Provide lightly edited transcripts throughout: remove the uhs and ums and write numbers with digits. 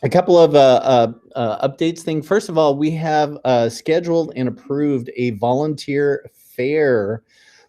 A couple of updates thing. First of all, we have scheduled and approved a volunteer fair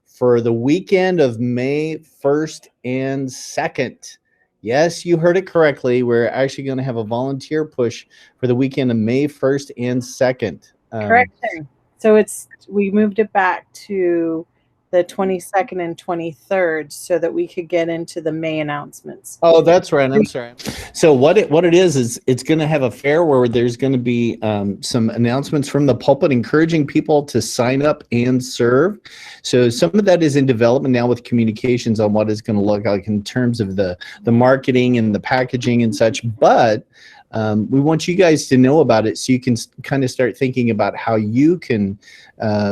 for the weekend of May 1st and 2nd. Yes, you heard it correctly. We're actually going to have a volunteer push for the weekend of May 1st and 2nd. Correction. So we moved it back to the 22nd and 23rd so that we could get into the May announcements. Oh, that's right. I'm sorry. So what it is it's going to have a fair where there's going to be some announcements from the pulpit encouraging people to sign up and serve. So some of that is in development now with communications on what it's going to look like in terms of the marketing and the packaging and such. But we want you guys to know about it so you can kind of start thinking about how you can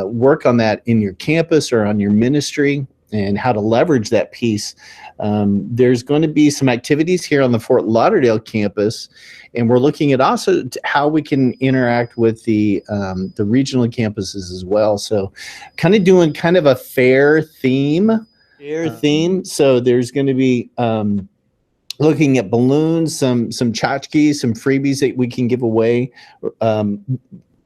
work on that in your campus or on your ministry and how to leverage that piece. There's going to be some activities here on the Fort Lauderdale campus, and we're looking at also how we can interact with the regional campuses as well. So kind of doing kind of a fair theme. So there's going to be looking at balloons, some tchotchkes, some freebies that we can give away.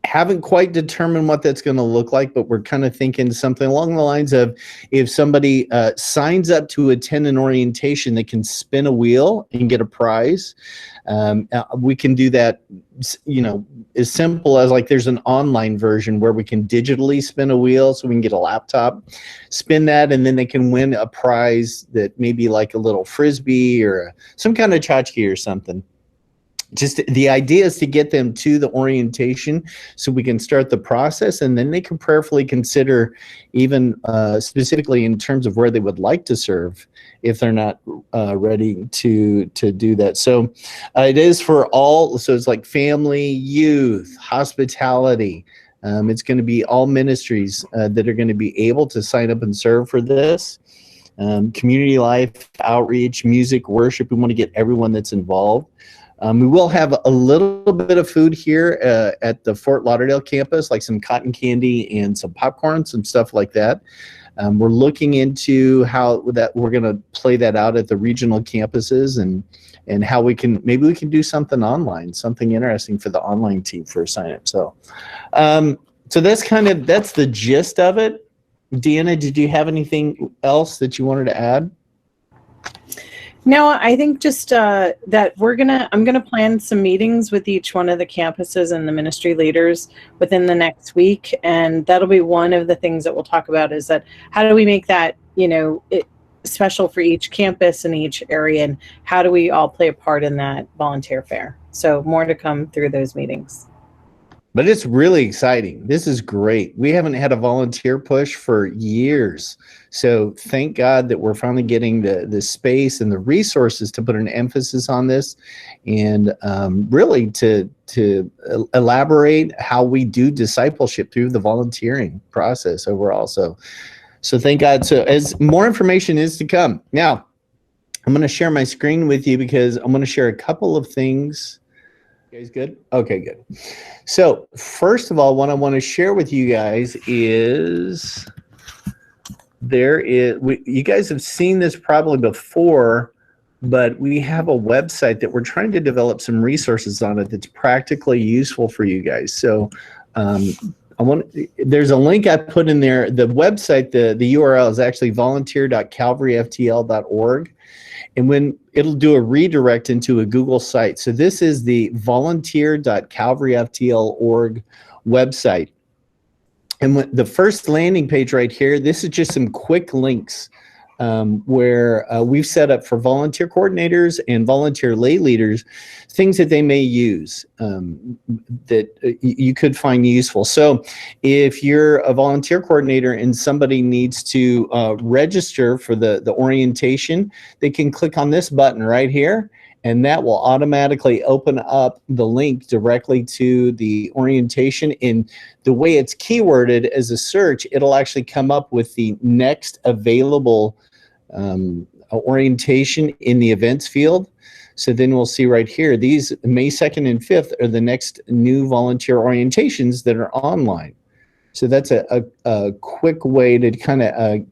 Haven't quite determined what that's going to look like, but we're kind of thinking something along the lines of if somebody signs up to attend an orientation, they can spin a wheel and get a prize. We can do that, as simple as like there's an online version where we can digitally spin a wheel so we can get a laptop, spin that, and then they can win a prize that may be like a little frisbee or some kind of tchotchke or something. Just the idea is to get them to the orientation so we can start the process, and then they can prayerfully consider even specifically in terms of where they would like to serve if they're not ready to do that. So it is for all. So it's like family, youth, hospitality. It's going to be all ministries that are going to be able to sign up and serve for this. Community life, outreach, music, worship. We want to get everyone that's involved. We will have a little bit of food here at the Fort Lauderdale campus, like some cotton candy and some popcorn, some stuff like that. We're looking into how that we're going to play that out at the regional campuses and how maybe we can do something online, something interesting for the online team for a sign up. So that's the gist of it. Deanna, did you have anything else that you wanted to add? No, I think just that I'm gonna plan some meetings with each one of the campuses and the ministry leaders within the next week, and that'll be one of the things that we'll talk about is that how do we make that special for each campus and each area, and how do we all play a part in that volunteer fair? So more to come through those meetings. But it's really exciting. This is great. We haven't had a volunteer push for years. So thank God that we're finally getting the space and the resources to put an emphasis on this and really to elaborate how we do discipleship through the volunteering process overall. So thank God. So as more information is to come. Now, I'm going to share my screen with you because I'm going to share a couple of things. You guys good? Okay, good. So first of all, what I want to share with you guys is you guys have seen this probably before, but we have a website that we're trying to develop some resources on it that's practically useful for you guys. So there's a link I put in there. The website, the URL is actually volunteer.calvaryftl.org. And when it'll do a redirect into a Google site. So this is the volunteer.calvaryftl.org website. And the first landing page right here, this is just some quick links where we've set up for volunteer coordinators and volunteer lay leaders, things that they may use that you could find useful. So if you're a volunteer coordinator and somebody needs to register for the orientation, they can click on this button right here, and that will automatically open up the link directly to the orientation. And the way it's keyworded as a search, it'll actually come up with the next available orientation in the events field. So then we'll see right here, these May 2nd and 5th are the next new volunteer orientations that are online. So that's a quick way to kind of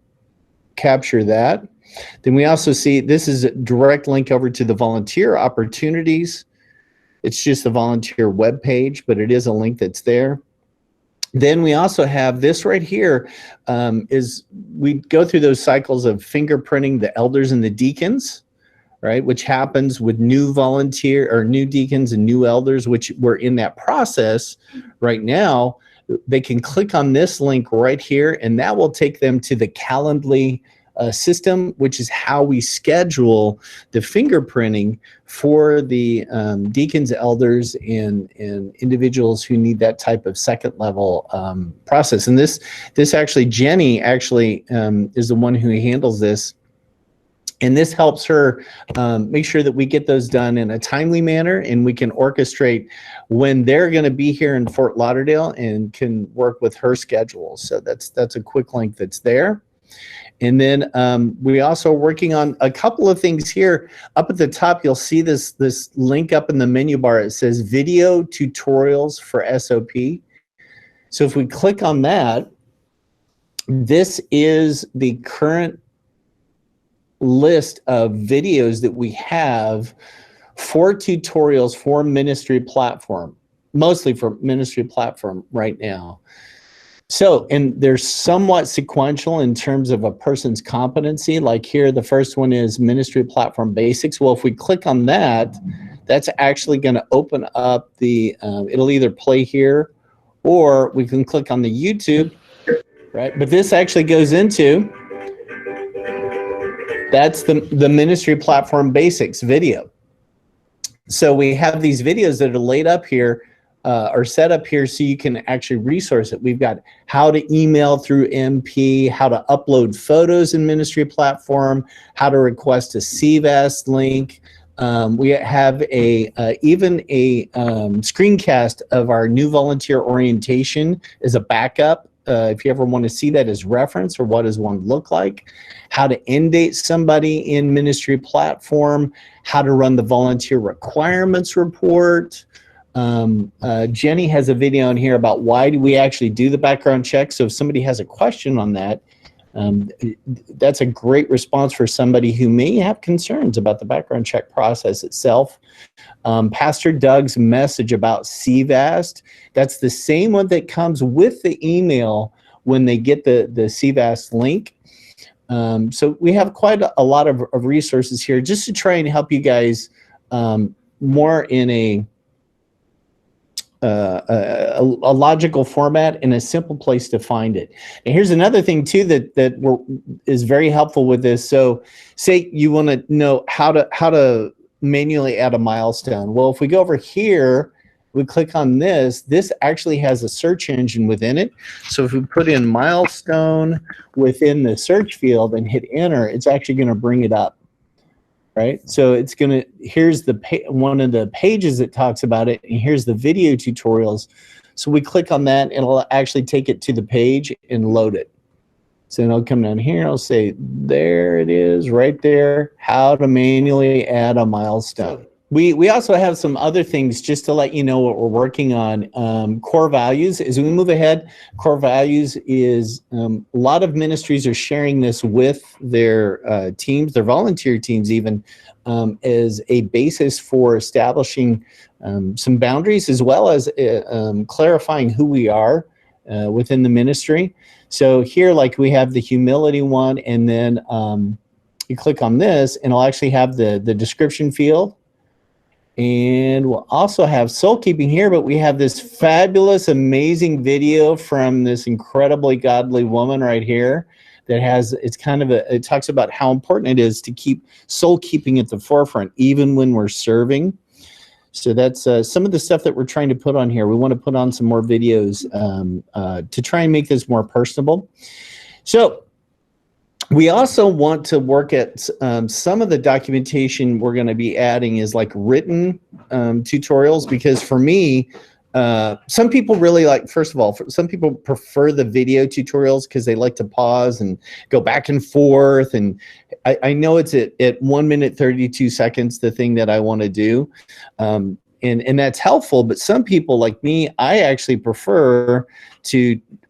capture that. Then we also see this is a direct link over to the volunteer opportunities. It's just the volunteer webpage, but it is a link that's there. Then we also have this right here. Is we go through those cycles of fingerprinting the elders and the deacons, right? Which happens with new volunteer or new deacons and new elders, which we're in that process right now. They can click on this link right here, and that will take them to the Calendly system, which is how we schedule the fingerprinting for the deacons, elders, and individuals who need that type of second level process. And this actually, Jenny actually is the one who handles this. And this helps her make sure that we get those done in a timely manner, and we can orchestrate when they're going to be here in Fort Lauderdale and can work with her schedule. So that's a quick link that's there. And then we also are working on a couple of things here. Up at the top, you'll see this link up in the menu bar. It says video tutorials for SOP. So if we click on that, this is the current list of videos that we have for tutorials for ministry platform, mostly for ministry platform right now. So, and they're somewhat sequential in terms of a person's competency. Like here, the first one is ministry platform basics. Well, if we click on that, that's actually going to open up the, it'll either play here or we can click on the YouTube, right? But this actually goes into, that's the ministry platform basics video. So we have these videos that are laid up here or set up here so you can actually resource it. We've got how to email through MP, how to upload photos in ministry platform, how to request a CVAS link. We have even a screencast of our new volunteer orientation as a backup. If you ever want to see that as reference or what does one look like, how to end date somebody in ministry platform, how to run the volunteer requirements report. Jenny has a video in here about why do we actually do the background check. So if somebody has a question on that, that's a great response for somebody who may have concerns about the background check process itself. Pastor Doug's message about CVAST, that's the same one that comes with the email when they get the CVAST link. So we have quite a lot of resources here just to try and help you guys more in a logical format and a simple place to find it. And here's another thing too that is very helpful with this. So say you want to know how to manually add a milestone. Well, if we go over here, we click on this actually has a search engine within it. So if we put in milestone within the search field and hit enter, it's actually going to bring it up. Right, so it's gonna. Here's one of the pages that talks about it, and here's the video tutorials. So we click on that, and it'll actually take it to the page and load it. So then I'll come down here. I'll say, there it is, right there. How to manually add a milestone. We also have some other things just to let you know what we're working on. Core values. As we move ahead, core values is a lot of ministries are sharing this with their teams, their volunteer teams even, as a basis for establishing some boundaries as well as clarifying who we are within the ministry. So here, like we have the humility one, and then you click on this and it'll actually have the description field. And we'll also have soul keeping here, but we have this fabulous, amazing video from this incredibly godly woman right here that has, it talks about how important it is to keep soul keeping at the forefront, even when we're serving. So that's some of the stuff that we're trying to put on here. We want to put on some more videos to try and make this more personable. So we also want to work at some of the documentation we're going to be adding is like written tutorials, because for me, some people really like, first of all, some people prefer the video tutorials because they like to pause and go back and forth. And I know it's at 1 minute, 32 seconds, the thing that I want to do. And that's helpful, but some people like me, I actually prefer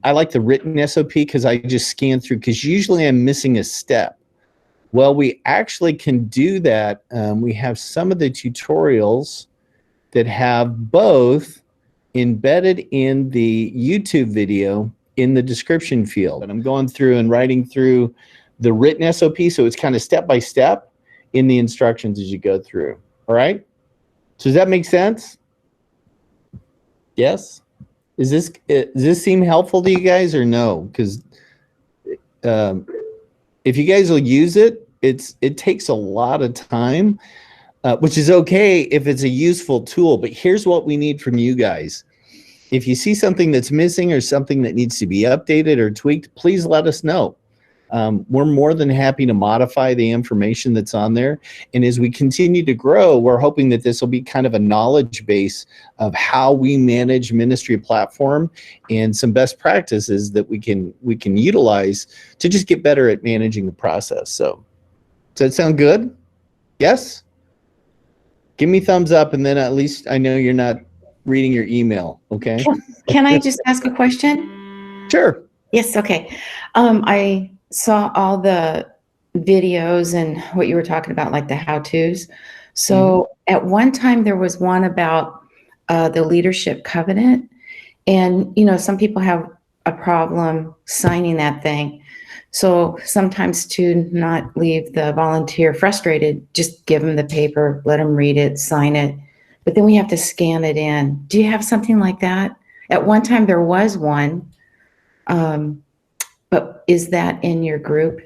I like the written SOP because I just scan through, because usually I'm missing a step. Well, we actually can do that. We have some of the tutorials that have both embedded in the YouTube video in the description field. And I'm going through and writing through the written SOP, so it's kind of step by step in the instructions as you go through. All right? So does that make sense? Yes? Does this seem helpful to you guys or no? Because if you guys will use it, it takes a lot of time, which is okay if it's a useful tool. But here's what we need from you guys. If you see something that's missing or something that needs to be updated or tweaked, please let us know. We're more than happy to modify the information that's on there. And as we continue to grow, we're hoping that this will be kind of a knowledge base of how we manage ministry platform and some best practices that we can utilize to just get better at managing the process. So does that sound good? Yes? Give me thumbs up, and then at least I know you're not reading your email, okay? Can I just ask a question? Sure. Yes, okay. I saw all the videos and what you were talking about, like the how-tos. So at one time there was one about the leadership covenant, and some people have a problem signing that thing. So sometimes to not leave the volunteer frustrated, just give them the paper, let them read it, sign it. But then we have to scan it in. Do you have something like that? At one time there was one, but is that in your group?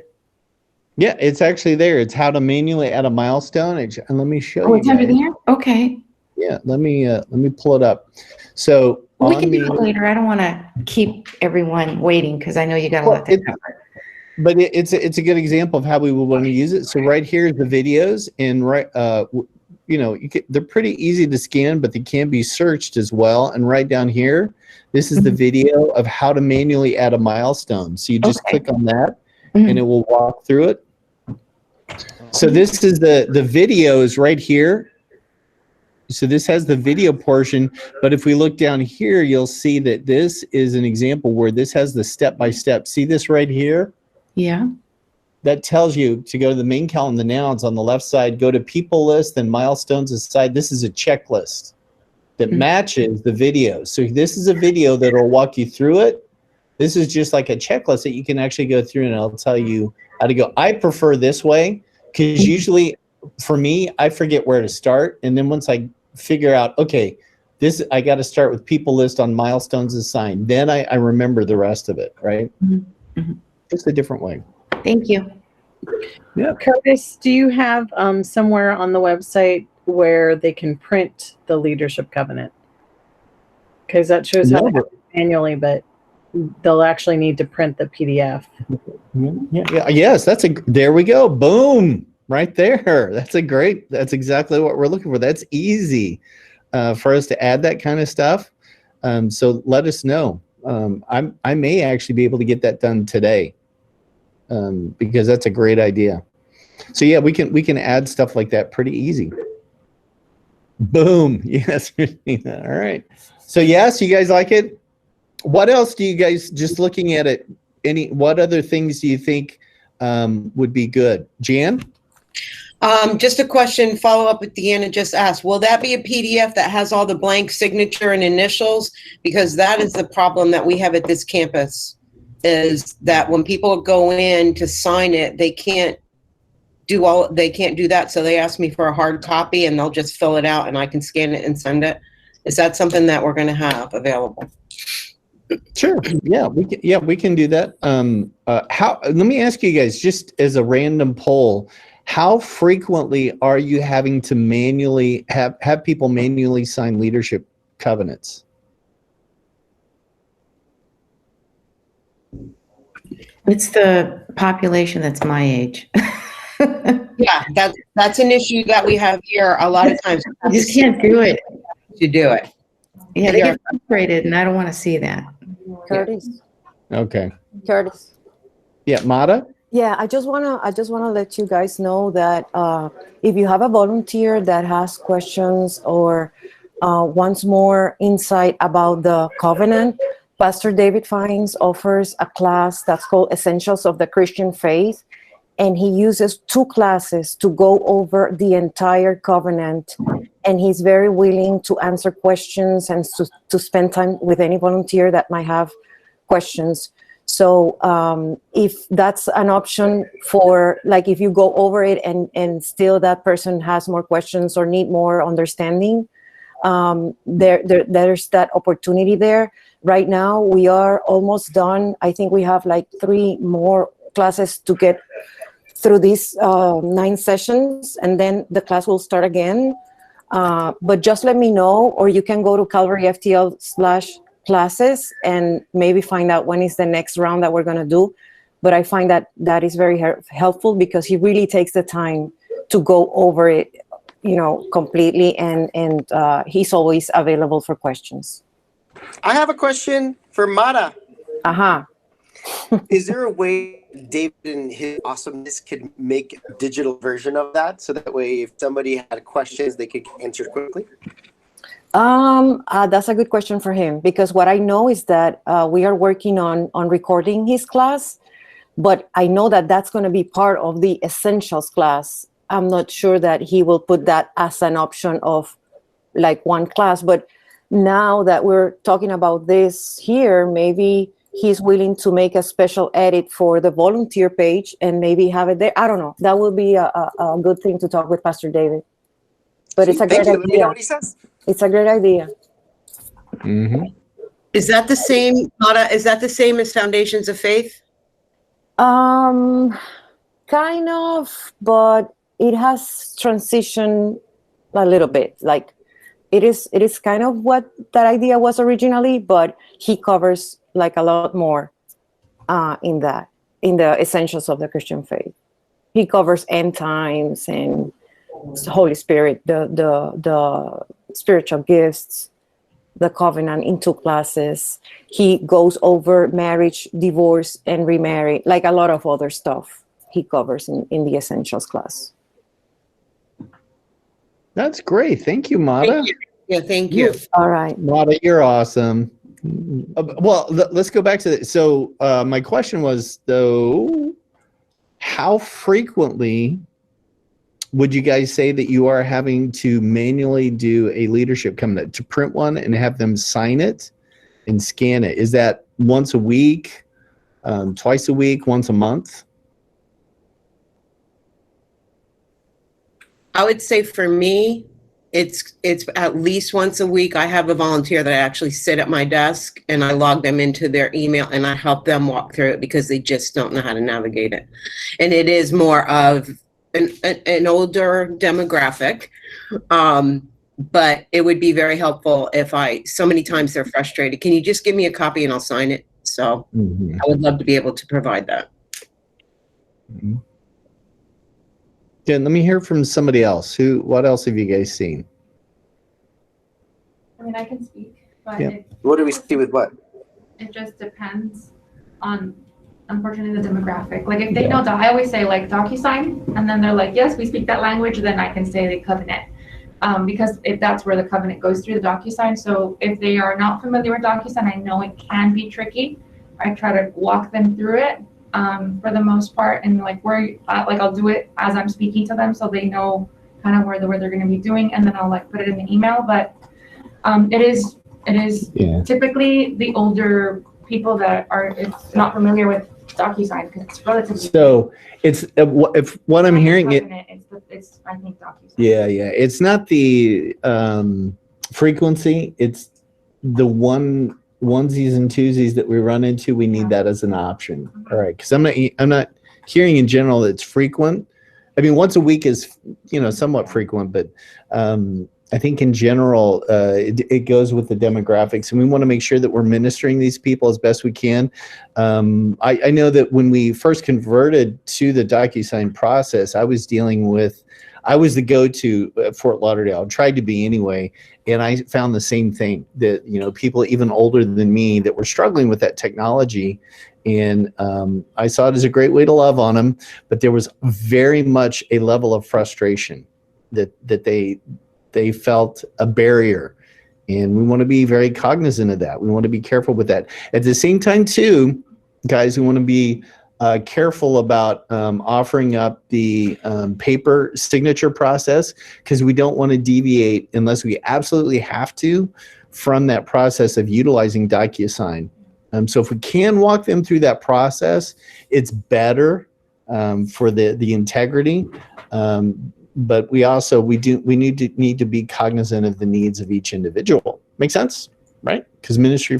Yeah, it's actually there. It's how to manually add a milestone. And let me show you. Oh, it's under there? Okay. Yeah, let me pull it up. So we can do it later. I don't want to keep everyone waiting because I know you got a lot to cover. But it's a good example of how we would want to use it. So right here is the videos, and they're pretty easy to scan, but they can be searched as well. And right down here, this is the video of how to manually add a milestone. So you just click on that, and it will walk through it. So this is the video is right here. So this has the video portion, but if we look down here, you'll see that this is an example where this has the step-by-step. See this right here? Yeah. That tells you to go to the main calendar nouns on the left side, go to people list, then milestones aside. This is a checklist that matches the video. So this is a video that will walk you through it. This is just like a checklist that you can actually go through, and I'll tell you how to go. I prefer this way because usually for me, I forget where to start. And then once I figure out, okay, I got to start with people list on milestones assigned. Then I remember the rest of it, right? Just a different way. Thank you. Yeah. Curtis, do you have somewhere on the website where they can print the leadership covenant? Because that shows how to do it manually, but they'll actually need to print the PDF. Yeah. Yes, there we go. Boom. Right there. That's exactly what we're looking for. That's easy for us to add that kind of stuff. So let us know. I may actually be able to get that done today. Because that's a great idea. So yeah, we can add stuff like that pretty easy. Boom. Yes. All right. So yes, you guys like it? What else do you guys, just looking at it, what other things do you think would be good? Jan? Just a question, follow up with Deanna just asked. Will that be a PDF that has all the blank signature and initials? Because that is the problem that we have at this campus, is that when people go in to sign it, they can't do that. So they ask me for a hard copy, and they'll just fill it out and I can scan it and send it. Is that something that we're going to have available? Sure. Yeah, we can do that. Let me ask you guys, just as a random poll, how frequently are you having to manually have people manually sign leadership covenants? It's the population that's my age. Yeah, that's an issue that we have here a lot of times. You just can't do it. To do it. Yeah, they get frustrated, and I don't want to see that. Curtis. Okay. Curtis. Yeah, Mata? Yeah, I just wanna let you guys know that if you have a volunteer that has questions or wants more insight about the covenant, Pastor David Fines offers a class that's called Essentials of the Christian Faith. and he uses 2 classes to go over the entire covenant, and he's very willing to answer questions and to spend time with any volunteer that might have questions. So if that's an option for, like, if you go over it and still that person has more questions or need more understanding, there's that opportunity there. Right now, we are almost done. I think we have like 3 more classes to get through these 9 sessions, and then the class will start again. But just let me know, or you can go to CalvaryFTL/classes and maybe find out when is the next round that we're going to do. But I find that that is very helpful, because he really takes the time to go over it, completely, and he's always available for questions. I have a question for Mara. Is there a way David and his awesomeness could make a digital version of that, so that way if somebody had questions, they could answer quickly? That's a good question for him, because what I know is that we are working on recording his class, but I know that that's going to be part of the essentials class. I'm not sure that he will put that as an option of like one class, but now that we're talking about this here, maybe he's willing to make a special edit for the volunteer page and maybe have it there. I don't know. That would be a good thing to talk with Pastor David. But it's a great idea. Let me know what he says. It's a great idea. Mm-hmm. Is that the same, Mara? Is that the same as Foundations of Faith? Kind of, but it has transitioned a little bit. Like it is kind of what that idea was originally, but he covers like a lot more in the essentials of the Christian faith. He covers end times and Holy Spirit, the spiritual gifts, the covenant in 2 classes. He goes over marriage, divorce, and remarry, like a lot of other stuff he covers in the essentials class. That's great. Thank you, Mata. Thank you. Yeah, thank you. All right. Mata, you're awesome. Well, let's go back to so my question was, though, how frequently would you guys say that you are having to manually do a leadership covenant, to print one and have them sign it and scan it? Is that once a week, twice a week, once a month? I would say for me, it's at least once a week. I have a volunteer that I actually sit at my desk and I log them into their email and I help them walk through it, because they just don't know how to navigate it. And it is more of an older demographic, but it would be very helpful if so many times they're frustrated. Can you just give me a copy and I'll sign it? So I would love to be able to provide that. Mm-hmm. Let me hear from somebody else. What else have you guys seen? I mean, I can speak, but yeah. What do we see with what? It just depends on, unfortunately, the demographic. Like if they know that, I always say like DocuSign, and then they're like, yes, we speak that language, then I can say the covenant. Because if that's where the covenant goes through the DocuSign. So if they are not familiar with DocuSign, I know it can be tricky. I try to walk them through it for the most part, and like I'll do it as I'm speaking to them, so they know kind of where they're going to be doing, and then I'll like put it in the email. But it is typically the older people that are not familiar with DocuSign, because it's relatively. So it's if what I'm hearing it's I think DocuSign. Yeah, it's not the frequency. It's the onesies and twosies that we run into. We need that as an option. All right, because I'm not hearing in general that it's frequent. I mean, once a week is somewhat frequent, but I think in general it goes with the demographics, and we want to make sure that we're ministering these people as best we can. I know that when we first converted to the DocuSign process, I was the go-to at Fort Lauderdale. I tried to be anyway, and I found the same thing, that people even older than me that were struggling with that technology, and I saw it as a great way to love on them, but there was very much a level of frustration that they felt a barrier, and we want to be very cognizant of that. We want to be careful with that. At the same time, too, guys, we want to be careful about offering up the paper signature process, because we don't want to deviate unless we absolutely have to from that process of utilizing DocuSign. So if we can walk them through that process, it's better for the integrity. But we need to be cognizant of the needs of each individual. Make sense, right? Because ministry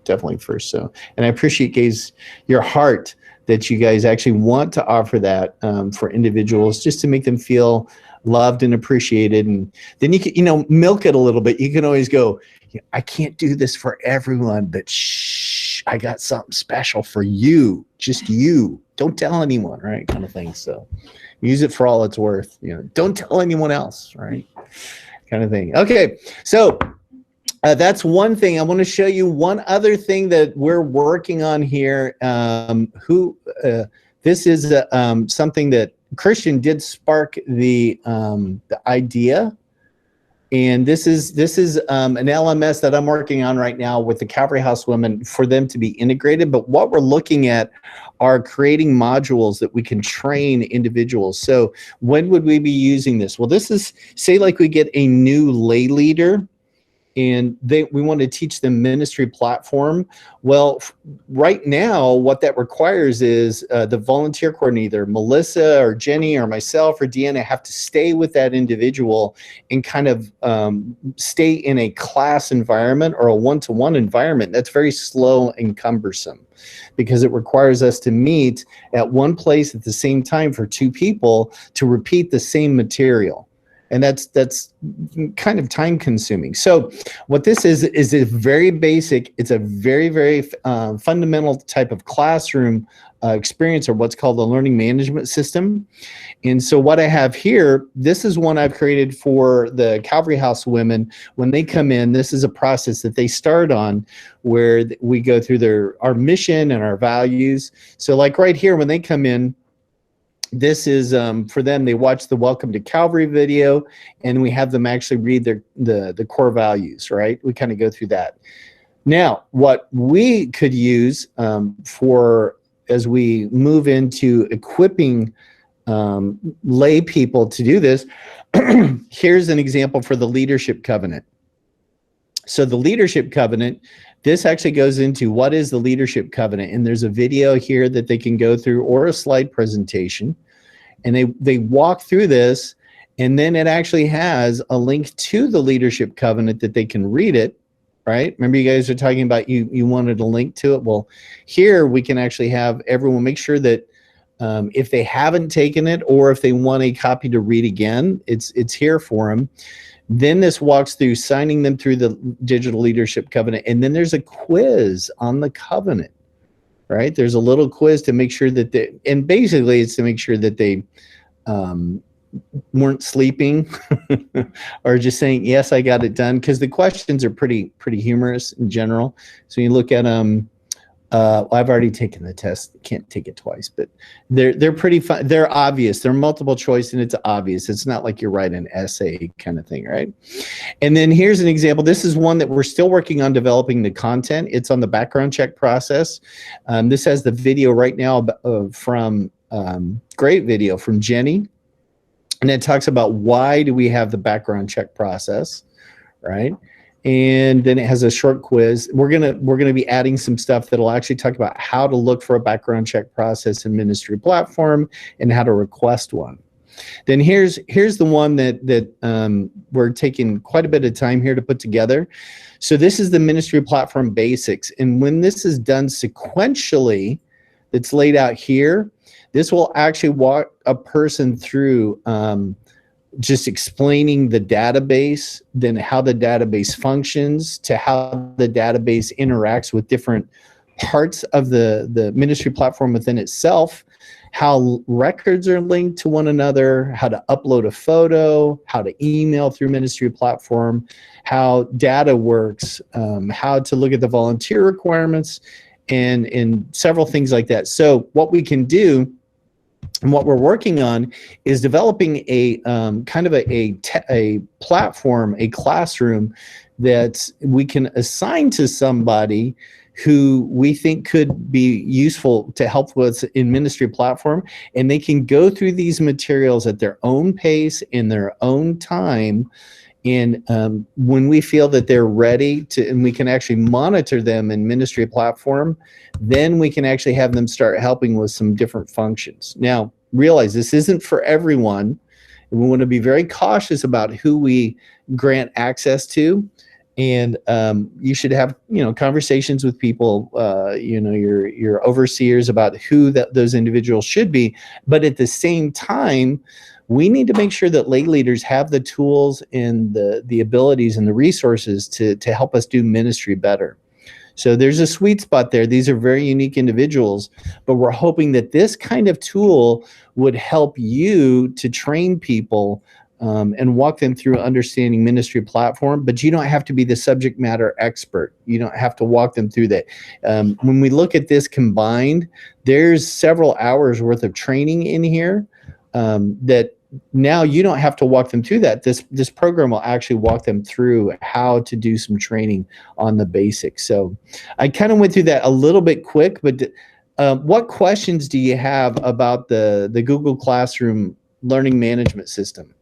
definitely first. So, and I appreciate, guys, your heart that you guys actually want to offer that for individuals, just to make them feel loved and appreciated. And then you can, milk it a little bit. You can always go, I can't do this for everyone, but shh, I got something special for you, just you. Don't tell anyone, right? Kind of thing. So use it for all it's worth. Don't tell anyone else, right? Kind of thing. Okay, so that's one thing. I want to show you one other thing that we're working on here. This is something that Christian did spark the idea, and this is an LMS that I'm working on right now with the Calvary House women for them to be integrated. But what we're looking at are creating modules that we can train individuals. So when would we be using this? Well, this is, say like we get a new lay leader, and we want to teach them ministry platform. Well, right now, what that requires is the volunteer coordinator, Melissa or Jenny or myself or Deanna, have to stay with that individual and kind of stay in a class environment or a one-to-one environment. That's very slow and cumbersome, because it requires us to meet at one place at the same time for two people to repeat the same material. And that's kind of time consuming. So what this is a very basic, it's a very, very fundamental type of classroom experience, or what's called the learning management system. And so what I have here, this is one I've created for the Calvary House women. When they come in, this is a process that they start on, where we go through our mission and our values. So like right here, when they come in, this is for them, they watch the Welcome to Calvary video, and we have them actually read the core values, right? We kind of go through that. Now, what we could use as we move into equipping lay people to do this, here's an example for the leadership covenant. So the leadership covenant, this actually goes into what is the leadership covenant, and there's a video here that they can go through, or a slide presentation, and they walk through this, and then it actually has a link to the leadership covenant that they can read it, right? Remember, you guys are talking about you wanted a link to it. Well, here we can actually have everyone make sure that if they haven't taken it, or if they want a copy to read again, it's here for them. Then this walks through signing them through the digital leadership covenant. And then there's a quiz on the covenant, right? There's a little quiz to make sure that and basically it's to make sure that they weren't sleeping or just saying, yes, I got it done. Because the questions are pretty humorous in general. So you look at them. I've already taken the test. Can't take it twice, but they're pretty fun. They're obvious. They're multiple choice, and it's obvious. It's not like you write an essay kind of thing, right? And then here's an example. This is one that we're still working on developing the content. It's on the background check process. This has the video right now from great video from Jenny, and it talks about why do we have the background check process, right? And then it has a short quiz. We're gonna be adding some stuff that'll actually talk about how to look for a background check process in ministry platform and how to request one. Then here's the one that we're taking quite a bit of time here to put together. So this is the ministry platform basics, and when this is done sequentially, that's laid out here, this will actually walk a person through just explaining the database, then how the database functions, to how the database interacts with different parts of the ministry platform within itself, how records are linked to one another, how to upload a photo, how to email through ministry platform, how data works, how to look at the volunteer requirements, and several things like that. So what we can do, and what we're working on, is developing a kind of a platform, a classroom that we can assign to somebody who we think could be useful to help with in ministry platform, and they can go through these materials at their own pace in their own time. And when we feel that they're ready to, and we can actually monitor them in ministry platform, then we can actually have them start helping with some different functions. Now, realize this isn't for everyone. And we want to be very cautious about who we grant access to. And you should have, conversations with people, your overseers about who those individuals should be. But at the same time, we need to make sure that lay leaders have the tools and the abilities and the resources to help us do ministry better. So there's a sweet spot there. These are very unique individuals, but we're hoping that this kind of tool would help you to train people and walk them through understanding ministry platform, but you don't have to be the subject matter expert. You don't have to walk them through that. When we look at this combined, there's several hours worth of training in here that now you don't have to walk them through that. This program will actually walk them through how to do some training on the basics. So I kind of went through that a little bit quick, but what questions do you have about the Google Classroom learning management system?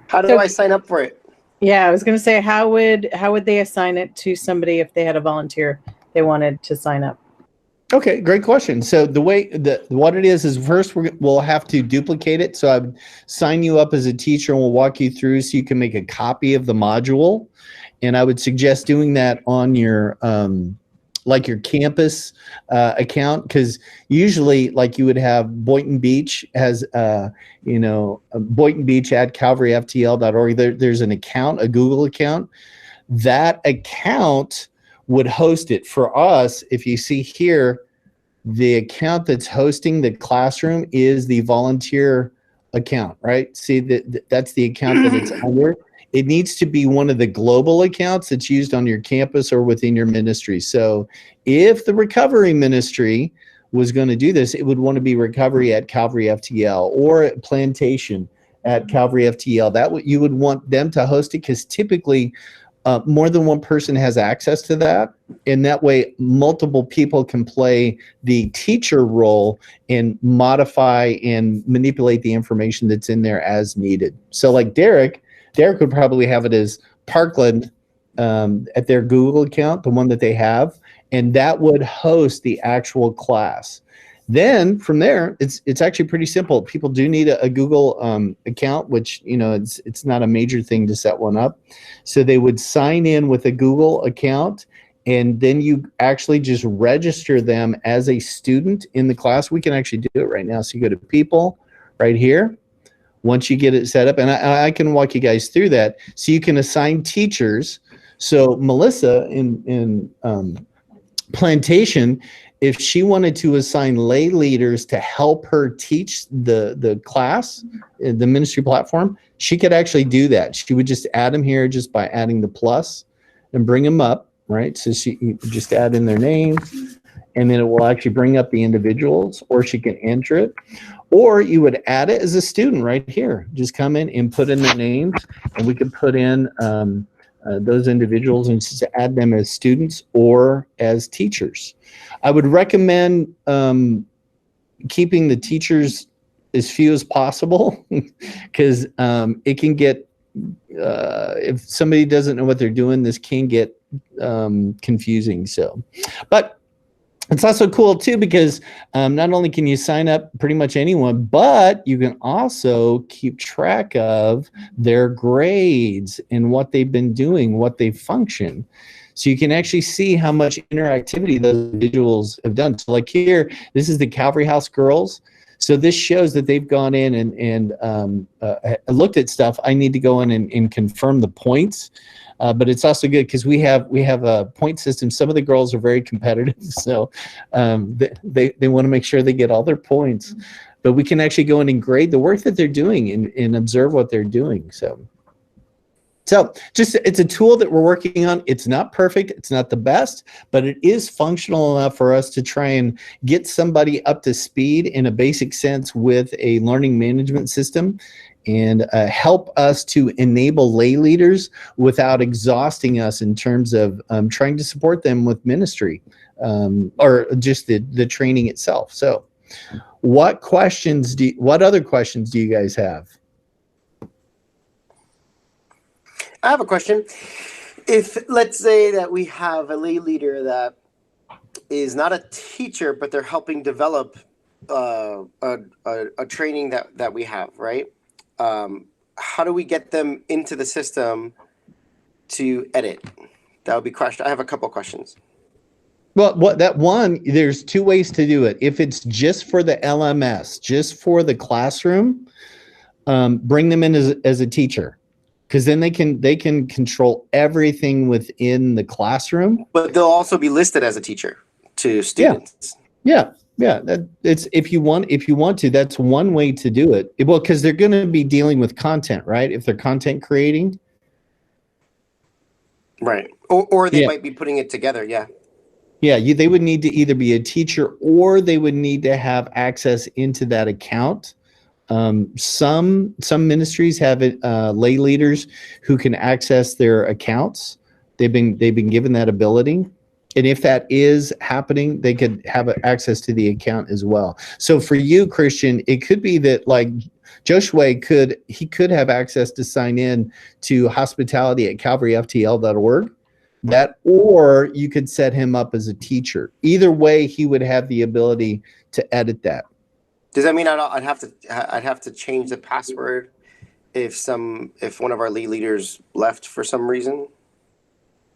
How do I sign up for it? Yeah, I was going to say, how would they assign it to somebody if they had a volunteer they wanted to sign up? Okay, great question. So what it is first we'll have to duplicate it. So I would sign you up as a teacher, and we'll walk you through so you can make a copy of the module. And I would suggest doing that on your like your campus account, because usually, like, you would have Boynton Beach has Boynton Beach at calvaryftl.org. There's an account, a Google account. That account would host it for us. If you see here, the account that's hosting the classroom is the volunteer account, right? See, that's the account that it's under. It needs to be one of the global accounts that's used on your campus or within your ministry. So if the recovery ministry was going to do this, it would want to be recovery at Calvary FTL or plantation at Calvary FTL. You would want them to host it, because typically more than one person has access to that. And that way multiple people can play the teacher role and modify and manipulate the information that's in there as needed. So like Derek would probably have it as Parkland at their Google account, the one that they have, and that would host the actual class. Then from there, it's actually pretty simple. People do need a Google account, which, it's not a major thing to set one up. So they would sign in with a Google account, and then you actually just register them as a student in the class. We can actually do it right now. So you go to people right here. Once you get it set up, and I can walk you guys through that, so you can assign teachers. So Melissa in Plantation, if she wanted to assign lay leaders to help her teach the class, the ministry platform, she could actually do that. She would just add them here just by adding the plus and bring them up, right? So you just add in their names, and then it will actually bring up the individuals, or she can enter it. Or you would add it as a student right here. Just come in and put in their names, and we could put in those individuals and just add them as students or as teachers. I would recommend keeping the teachers as few as possible, because it can get, if somebody doesn't know what they're doing, this can get confusing. So, but it's also cool too, because not only can you sign up pretty much anyone, but you can also keep track of their grades and what they've been doing, what they function. So you can actually see how much interactivity those individuals have done. So like here, this is the Calvary House girls. So this shows that they've gone in and looked at stuff. I need to go in and confirm the points. But it's also good because we have a point system. Some of the girls are very competitive, so they want to make sure they get all their points. But we can actually go in and grade the work that they're doing and observe what they're doing. So just, it's a tool that we're working on. It's not perfect. It's not the best, but it is functional enough for us to try and get somebody up to speed in a basic sense with a learning management system. and help us to enable lay leaders without exhausting us in terms of trying to support them with ministry or just the training itself. So what other questions do you guys have? I have a question. If let's say that we have a lay leader that is not a teacher, but they're helping develop a training that we have, right? How do we get them into the system to edit? That would be question. I have a couple questions. Well, there's two ways to do it. If it's just for the LMS, just for the classroom, bring them in as a teacher, because then they can control everything within the classroom. But they'll also be listed as a teacher to students. Yeah. It's if you want to, that's one way to do it. Well, because they're going to be dealing with content, right? If they're content creating, right? Or they might be putting it together. Yeah. Yeah, they would need to either be a teacher or they would need to have access into that account. Some ministries have lay leaders who can access their accounts. They've been given that ability, and if that is happening, they could have access to the account as well. So for you, Christian, it could be that like Joshua could have access to sign in to hospitality at calvaryftl.org. That, or you could set him up as a teacher. Either way, he would have the ability to edit that. Does that mean I'd have to change the password if one of our lead leaders left for some reason?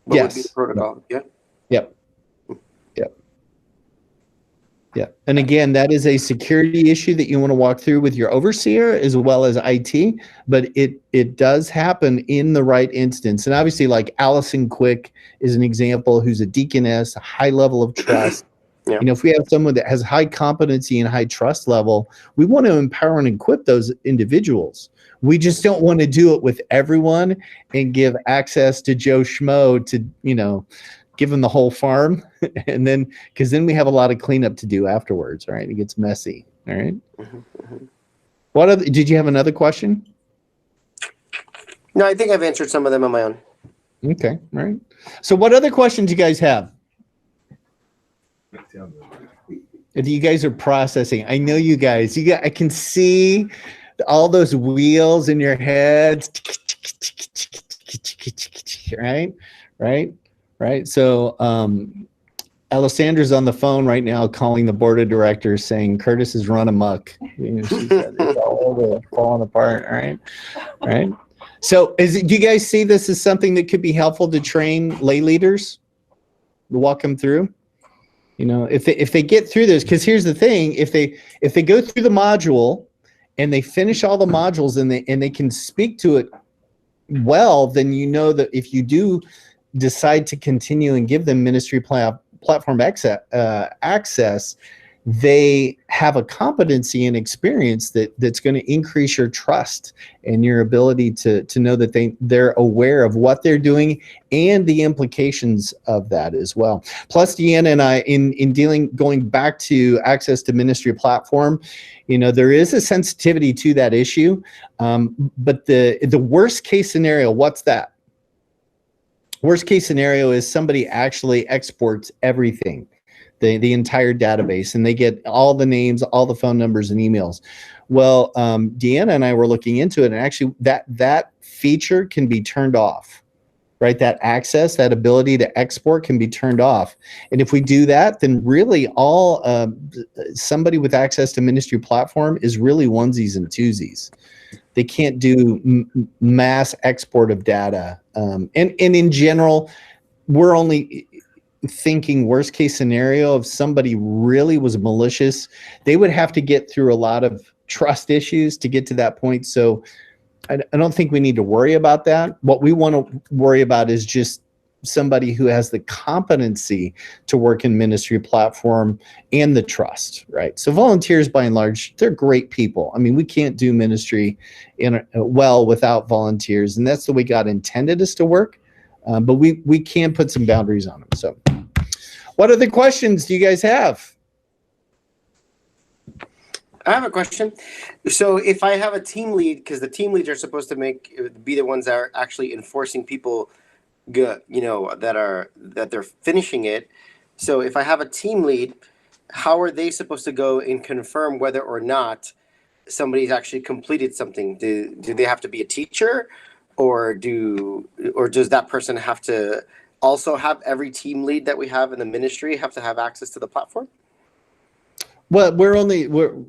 What would be the protocol? Yeah. Yep. Yeah. And again, that is a security issue that you want to walk through with your overseer as well as IT, but it does happen in the right instance. And obviously, like Allison Quick is an example, who's a deaconess, a high level of trust. Yeah. You know, if we have someone that has high competency and high trust level, we want to empower and equip those individuals. We just don't want to do it with everyone and give access to Joe Schmo to, give them the whole farm, and then because then we have a lot of cleanup to do afterwards, right? It gets messy. All right. Mm-hmm. Did you have another question? No, I think I've answered some of them on my own. Okay, all right. So what other questions do you guys have? If you guys are processing, I know you guys. I can see all those wheels in your heads. Right. So Alessandra's on the phone right now calling the board of directors saying Curtis has run amok. She's all over, falling apart. All right. So do you guys see this as something that could be helpful to train lay leaders, to walk them through? If they get through this, because here's the thing, if they go through the module and they finish all the modules and they can speak to it well, then that if you do decide to continue and give them ministry platform access, they have a competency and experience that's going to increase your trust and your ability to know that they're aware of what they're doing and the implications of that as well. Plus, Deanna and I, going back to access to ministry platform, there is a sensitivity to that issue, but the worst case scenario, what's that? Worst case scenario is somebody actually exports everything, the entire database, and they get all the names, all the phone numbers and emails. Well, Deanna and I were looking into it, and actually that feature can be turned off, right? That access, that ability to export can be turned off. And if we do that, then really all somebody with access to ministry platform is really onesies and twosies. They can't do mass export of data. And in general, we're only thinking worst case scenario, if somebody really was malicious, they would have to get through a lot of trust issues to get to that point. So I don't think we need to worry about that. What we want to worry about is just somebody who has the competency to work in ministry platform and the trust, right? So volunteers, by and large, they're great people. I mean, we can't do ministry well without volunteers, and that's the way God intended us to work. But we can put some boundaries on them. So what other questions do you guys have? I have a question. So if I have a team lead, because the team leads are supposed to be the ones that are actually enforcing people, that they're finishing it. So if I have a team lead, how are they supposed to go and confirm whether or not somebody's actually completed something? Do they have to be a teacher, or does that person have to also have every team lead that we have in the ministry have to have access to the platform? Well,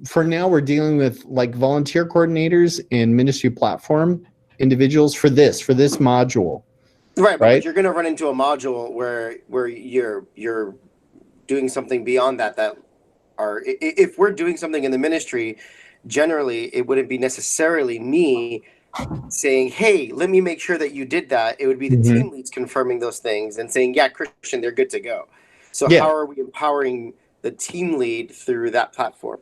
for now we're dealing with like volunteer coordinators and ministry platform individuals for this module. Right, but you're going to run into a module where you're doing something beyond that are, if we're doing something in the ministry, generally it wouldn't be necessarily me saying, hey, let me make sure that you did that. It would be the team leads confirming those things and saying, yeah, Christian, they're good to go. So how are we empowering the team lead through that platform?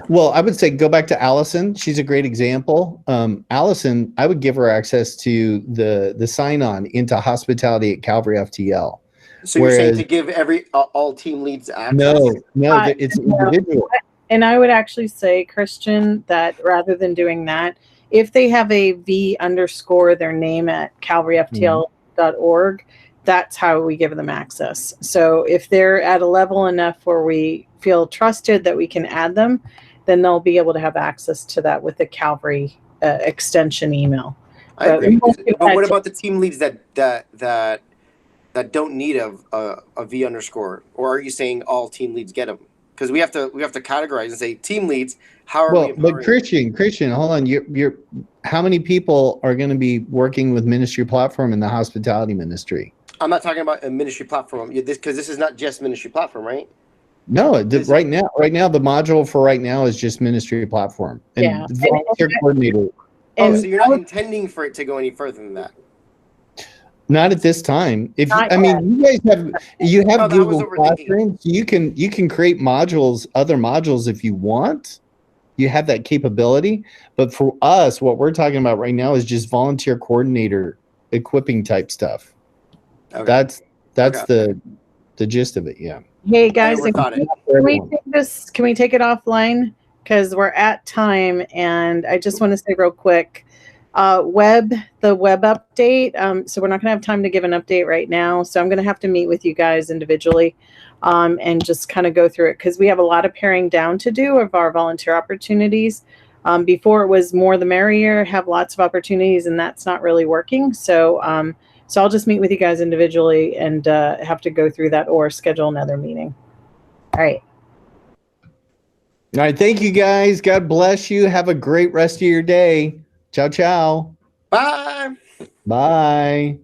Well, I would say go back to Allison. She's a great example. Allison, I would give her access to the sign-on into hospitality at Calvary FTL. So you're saying to give all team leads access? No, it's individual. And I would actually say, Christian, that rather than doing that, if they have a V_ their name at calvaryftl.org, that's how we give them access. So if they're at a level enough where we feel trusted that we can add them, then they'll be able to have access to that with the Calvary extension email. I agree. But what about the team leads that don't need a V_? Or are you saying all team leads get them? Because we have to categorize and say team leads. How are we empowering? But Christian, hold on. You're how many people are going to be working with ministry platform in the hospitality ministry? I'm not talking about a ministry platform because this is not just ministry platform, right? No, right now the module for right now is just ministry platform and volunteer coordinator. So you're not intending for it to go any further than that? Not at this time. You guys have Google Classroom, so you can create other modules if you want. You have that capability, but for us, what we're talking about right now is just volunteer coordinator equipping type stuff. Okay. That's the gist of it. Yeah. Hey guys, can we take it offline? Because we're at time, and I just want to say real quick, the web update. So we're not going to have time to give an update right now. So I'm going to have to meet with you guys individually, and just kind of go through it, because we have a lot of paring down to do of our volunteer opportunities. Before it was more the merrier, have lots of opportunities, and that's not really working. So I'll just meet with you guys individually and have to go through that or schedule another meeting. All right. All right. Thank you, guys. God bless you. Have a great rest of your day. Ciao, ciao. Bye. Bye.